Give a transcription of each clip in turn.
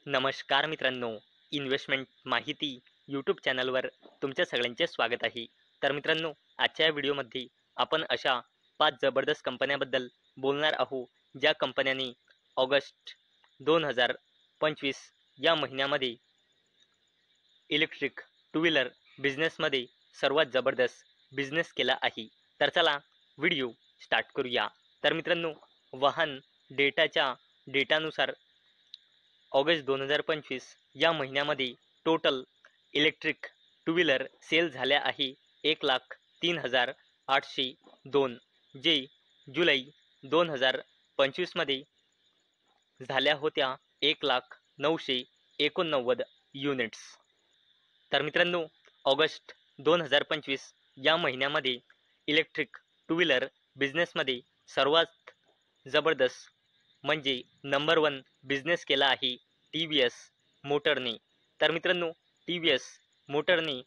नमस्कार मित्रांनो, इन्व्हेस्टमेंट माहिती यूट्यूब चॅनलवर तुमच्या सगळ्यांचे स्वागत आहे. तर मित्रांनो, आजच्या या व्हिडिओमध्ये आपण अशा 5 जबरदस्त कंपन्यांबद्दल बोलणार आहोत, ज्या कंपन्यांनी ऑगस्ट 2025 या महिन्यामध्ये इलेक्ट्रिक टू व्हीलर बिझनेसमध्ये सर्वात जबरदस्त बिझनेस केला आहे. तर चला व्हिडिओ स्टार्ट करूया. तर मित्रांनो, वाहन डेटानुसार ऑगस्ट 2025 या महिन्यामध्ये total electric two wheeler sale झाल्या आहे 1,03,802, जे जुलै 2025 मध्ये झाल्या होत्या 1,09,89 युनिट्स. तर मित्रांनो, ऑगस्ट 2025 या महिन्यामध्ये इलेक्ट्रिक टू व्हीलर बिझनेसमध्ये सर्वात जबरदस्त म्हणजे नंबर 1 बिझनेस केला आहे टी व्ही एस मोटरने. तर मित्रांनो, टी व्ही एस मोटरने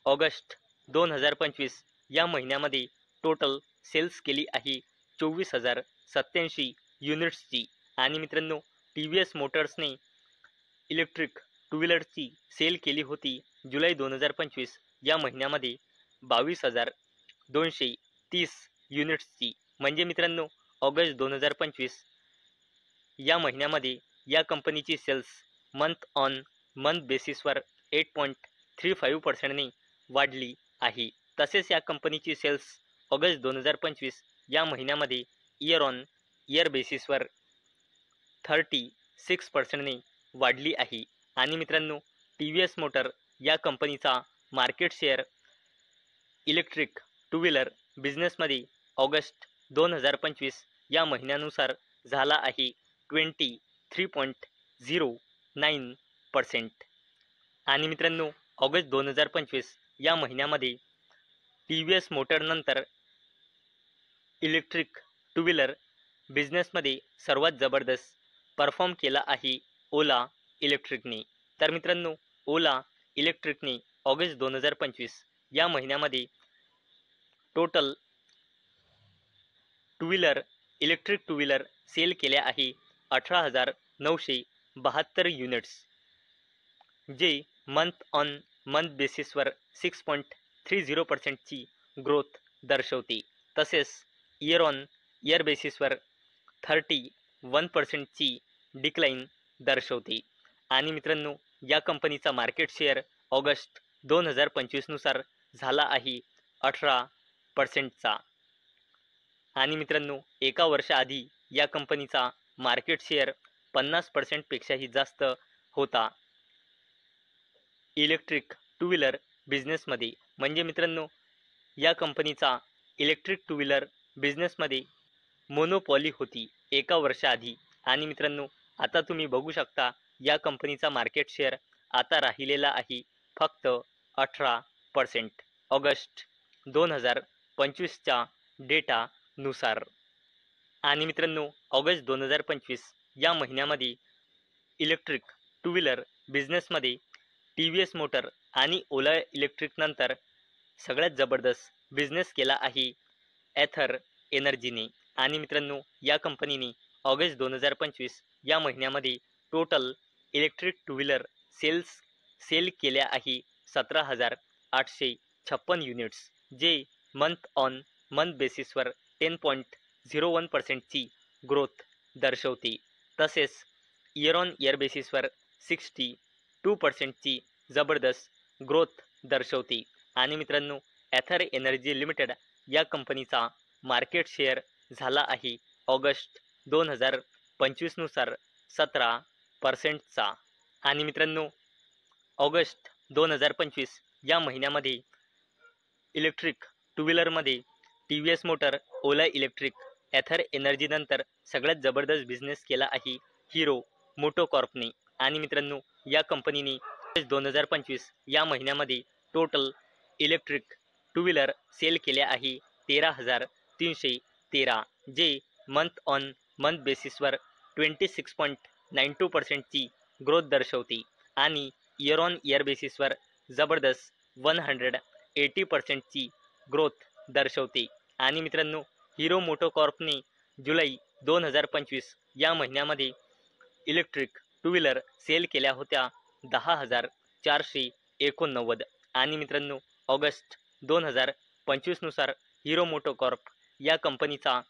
ऑगस्ट 2025 या महिन्यामध्ये टोटल सेल्स केली आहे 24,087 युनिट्सची. आणि मित्रांनो, टी व्ही एस मोटर्सने इलेक्ट्रिक टू व्हीलरची सेल केली होती जुलै 2025 या महिन्यामध्ये 22,230 युनिट्सची. म्हणजे मित्रांनो, ऑगस्ट 2025 या महिन्यामध्ये या कंपनीची सेल्स मंथ ऑन मंथ बेसिसवर 8.35% वाढली आहे. तसेच या कंपनीची सेल्स ऑगस्ट 2025 या महिन्यामध्ये इयर ऑन इयर बेसिसवर 36% वाढली आहे. आणि मित्रांनो, टी व्ही एस मोटर या कंपनीचा market share electric two wheeler बिझनेसमध्ये ऑगस्ट 2025 या महिन्यानुसार झाला आहे 23.09%. आणि मित्रांनो, ऑगस्ट 2025 या महिन्यामध्ये टी व्ही एस मोटरनंतर इलेक्ट्रिक टू व्हीलर बिझनेसमध्ये सर्वात जबरदस्त परफॉर्म केला आहे ओला इलेक्ट्रिकने. तर मित्रांनो, ओला इलेक्ट्रिकने ऑगस्ट 2025 या महिन्यामध्ये total electric two wheeler sale केल्या आहे 18,972 युनिट्स, जे मंथ ऑन मंथ बेसिसवर 6.30%ची ग्रोथ दर्शवते. तसेच इयर ऑन इयर बेसिसवर 31%ची डिक्लाइन दर्शवते. आणि मित्रांनो, या कंपनीचा मार्केट शेअर ऑगस्ट 2025 नुसार झाला आहे 18%चा. आणि मित्रांनो, एका वर्षाआधी या कंपनीचा मार्केट शेअर 50% पेक्षाही जास्त होता इलेक्ट्रिक टू व्हीलर बिझनेसमध्ये. म्हणजे मित्रांनो, या कंपनीचा इलेक्ट्रिक टू व्हीलर बिझनेसमध्ये मोनोपॉली होती एका वर्षाआधी. आणि मित्रांनो, आता तुम्ही बघू शकता या कंपनीचा मार्केट शेअर आता राहिलेला आहे फक्त 18% ऑगस्ट 2025च्या डेटानुसार. आणि मित्रांनो, ऑगस्ट 2025 या महिन्यामध्ये इलेक्ट्रिक टू व्हीलर बिझनेसमध्ये टी व्ही एस मोटर आणि ओला इलेक्ट्रिकनंतर सगळ्यात जबरदस्त बिझनेस केला आहे एथर एनर्जीने. आणि मित्रांनो, या कंपनीने ऑगस्ट 2025 या महिन्यामध्ये total electric two wheeler sale केल्या आहे 17,856 युनिट्स, जे मंथ ऑन मंथ बेसिसवर 10.01%ची ग्रोथ दर्शवते. तसेच इयर ऑन इयर बेसिसवर 62%ची जबरदस्त ग्रोथ दर्शवते. आणि मित्रांनो, एथर एनर्जी लिमिटेड या कंपनीचा मार्केट शेअर झाला आहे ऑगस्ट 2025 नुसार 17%चा. आणि मित्रांनो, ऑगस्ट 2025 या महिन्यामध्ये इलेक्ट्रिक टू व्हीलरमध्ये T V S motor, Ola electric, Ather एनर्जीनंतर सगळ्यात जबरदस्त बिझनेस केला आहे हिरो मोटोकॉर्पने. आणि मित्रांनो, या कंपनीने ऑगस्ट 2025 या महिन्यामध्ये total electric two wheeler sale केल्या आहे 13,313, जे मंथ ऑन मंथ बेसिसवर 26.92%ची ग्रोथ दर्शवते. आणि इयर ऑन इयर बेसिसवर जबरदस्त 180%ची ग्रोथ दर्शवते. आणि मित्रांनो, हिरो मोटोकॉर्पने जुलै 2025 या महिन्यामध्ये इलेक्ट्रिक टू व्हीलर सेल केल्या होत्या 10,489 आणि मित्रांनो ऑगस्ट 2025 नुसार हिरो मोटोकॉर्प या कंपनीचा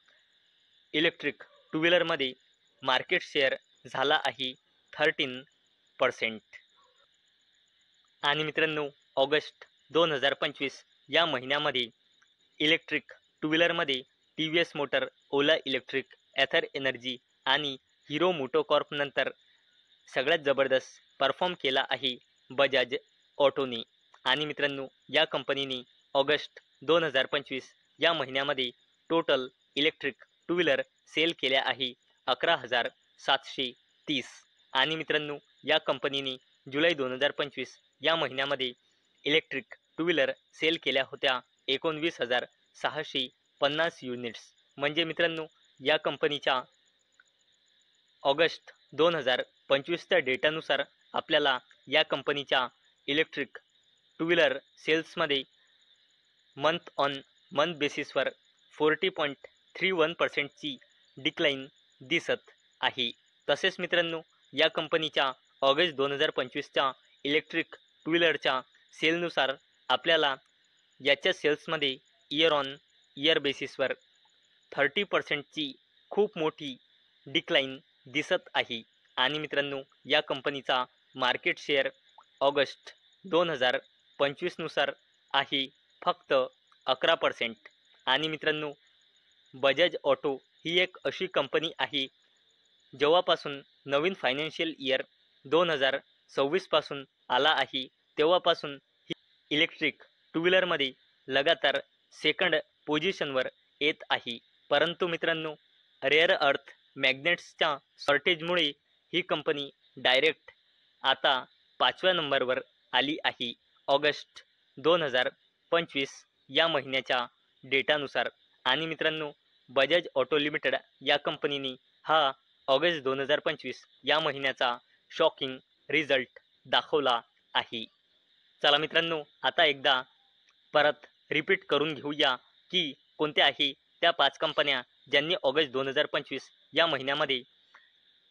इलेक्ट्रिक टू व्हीलरमध्ये मार्केट शेअर झाला आहे 13%. आणि मित्रांनो ऑगस्ट 2025 या महिन्यामध्ये इलेक्ट्रिक टू व्हीलरमध्ये T V S motor, Ola electric, Ather energy आणि हिरो मोटोकॉर्प नंतर सगळ्यात जबरदस्त परफॉर्म केला आहे बजाज ऑटोनी. आणि मित्रांनो या कंपनीने ऑगस्ट 2025 या महिन्यामध्ये total electric two wheeler sale केल्या आहे 11,730. आणि मित्रांनो या कंपनीने जुलै 2025 या महिन्यामध्ये इलेक्ट्रिक टू व्हीलर सेल केल्या होत्या 19,650 युनिट्स. म्हणजे मित्रांनो या कंपनीच्या ऑगस्ट 2025च्या डेटानुसार आपल्याला या कंपनीच्या इलेक्ट्रिक टू व्हीलर सेल्समध्ये मंथ ऑन मंथ बेसिसवर 40.31%ची डिक्लाइन दिसत आहे. तसेच मित्रांनो या कंपनीच्या ऑगस्ट 2025च्या इलेक्ट्रिक टू व्हीलरच्या सेलनुसार आपल्याला याच्या सेल्समध्ये इयर ऑन इयर बेसिसवर 30%ची खूप मोठी डिक्लाइन दिसत आहे. आणि मित्रांनो या कंपनीचा मार्केट शेअर ऑगस्ट 2025 नुसार आहे फक्त 11%. आणि मित्रांनो बजाज ऑटो ही एक अशी कंपनी आहे जेव्हापासून नवीन फायनान्शियल इयर 2026 पासून आला आहे तेव्हापासून ही इलेक्ट्रिक टू व्हीलरमध्ये लगातार सेकंड पोझिशनवर येत आहे. परंतु मित्रांनो रेअर अर्थ मॅग्नेट्सच्या शॉर्टेजमुळे ही कंपनी डायरेक्ट आता 5व्या नंबरवर आली आहे ऑगस्ट 2025 या महिन्याच्या डेटानुसार. आणि मित्रांनो बजाज ऑटो लिमिटेड या कंपनीने हा ऑगस्ट 2025 या महिन्याचा शॉकिंग रिझल्ट दाखवला आहे. चला मित्रांनो आता एकदा परत रिपीट करून घेऊया की कोणत्या आहे त्या 5 कंपन्या ज्यांनी ऑगस्ट 2025 या महिन्यामध्ये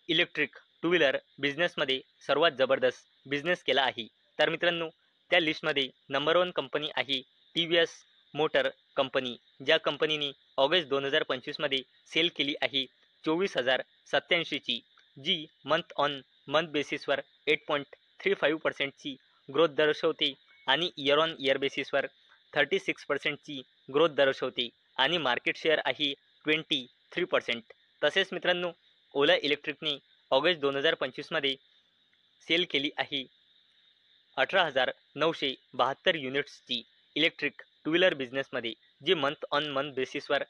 इलेक्ट्रिक टू व्हीलर बिझनेसमध्ये सर्वात जबरदस्त बिझनेस केला आहे. तर मित्रांनो त्या लिस्टमध्ये नंबर 1 कंपनी आहे T V S motor company, ज्या कंपनीने ऑगस्ट 2025 मध्ये सेल केली आहे 24,087ची, जी मंथ ऑन मंथ बेसिसवर 8.35%ची ग्रोथ दर्शवते आणि इयर ऑन इयर बेसिसवर 36%ची ग्रोथ दर्शवते आणि मार्केट शेअर आहे 23%. तसेच मित्रांनो ओला इलेक्ट्रिकने ऑगस्ट 2025 मध्ये सेल केली आहे 18,972 युनिट्सची इलेक्ट्रिक टू व्हीलर बिझनेसमध्ये, जी मंथ ऑन मंथ बेसिसवर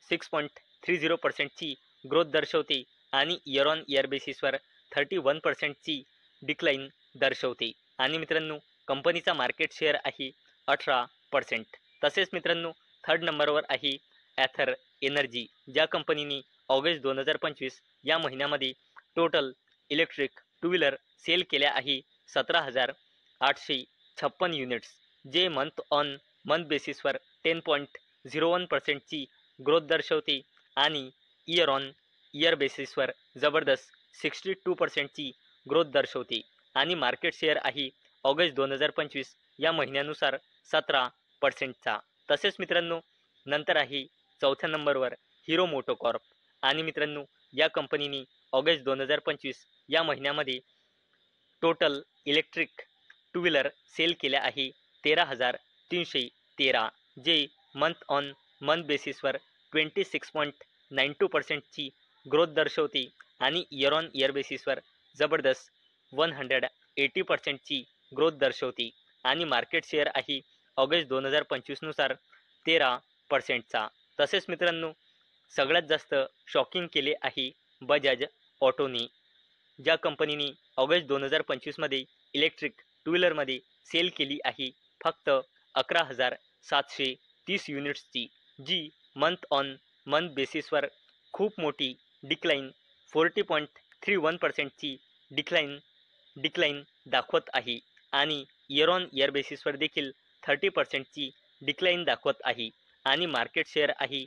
6.30%ची ग्रोथ दर्शवते आणि इयर ऑन इयर बेसिसवर 31%ची डिक्लाइन दर्शवते. आणि मित्रांनो कंपनीचा मार्केट शेअर आहे 18%. तसेच मित्रांनो थर्ड नंबरवर आहे ॲथर एनर्जी, ज्या कंपनीने ऑगस्ट 2025 या महिन्यामध्ये total electric two wheeler sale केल्या आहे 17,856 युनिट्स, जे मंथ ऑन मंथ बेसिसवर 10.01%ची ग्रोथ दर्शवते आणि इयर ऑन इयर बेसिसवर जबरदस्त 62%ची ग्रोथ दर्शवते आणि मार्केट शेअर आहे ऑगस्ट 2025 या महिन्यानुसार 17%चा. तसेच मित्रांनो नंतर आहे चौथ्या नंबरवर हिरो मोटोकॉर्प. आणि मित्रांनो या कंपनीने ऑगस्ट 2025 या महिन्यामध्ये total electric two wheeler sale केल्या आहे 13,313, जे मंथ ऑन मंथ बेसिसवर 26.92%ची ग्रोथ दर्शवते आणि इयर ऑन इयर बेसिसवर जबरदस्त 180%ची ग्रोथ दर्शवते आणि मार्केट शेअर आहे ऑगस्ट 2025 नुसार 13%चा. तसेच मित्रांनो सगळ्यात जास्त शॉकिंग केले आहे बजाज ऑटोनी, ज्या कंपनीने ऑगस्ट 2025 मध्ये इलेक्ट्रिक टू व्हीलरमध्ये सेल केली आहे फक्त 11,730 युनिट्सची, जी मंथ ऑन मंथ बेसिसवर खूप मोठी डिक्लाइन 40.31%ची डिक्लाइन दाखवत आहे आणि इयर ऑन इयर बेसिसवर देखील 30%ची डिक्लाइन दाखवत आहे आणि मार्केट शेअर आहे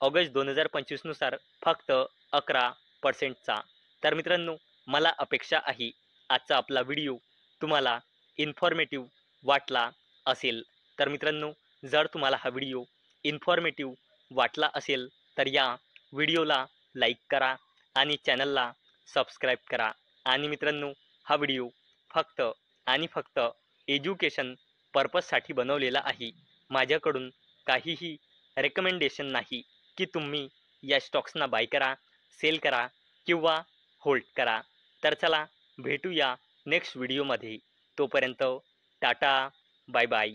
ऑगस्ट 2025 नुसार फक्त 11%चा. तर मित्रांनो मला अपेक्षा आहे आजचा आपला व्हिडिओ तुम्हाला इन्फॉर्मेटिव्ह वाटला असेल. तर मित्रांनो, जर तुम्हाला हा व्हिडिओ इन्फॉर्मेटिव्ह वाटला असेल तर या व्हिडिओला लाईक करा आणि चॅनलला सबस्क्राईब करा. आणि मित्रांनो, हा व्हिडिओ फक्त आणि फक्त एज्युकेशन पर्पजसाठी बनवलेला आहे. माझ्याकडून काहीही रेकमेंडेशन नाही की तुम्ही या स्टॉक्सना बाय करा, सेल करा किंवा होल्ड करा. तर चला भेटूया नेक्स्ट व्हिडिओमध्ये. तोपर्यंत टाटा, बाय बाय.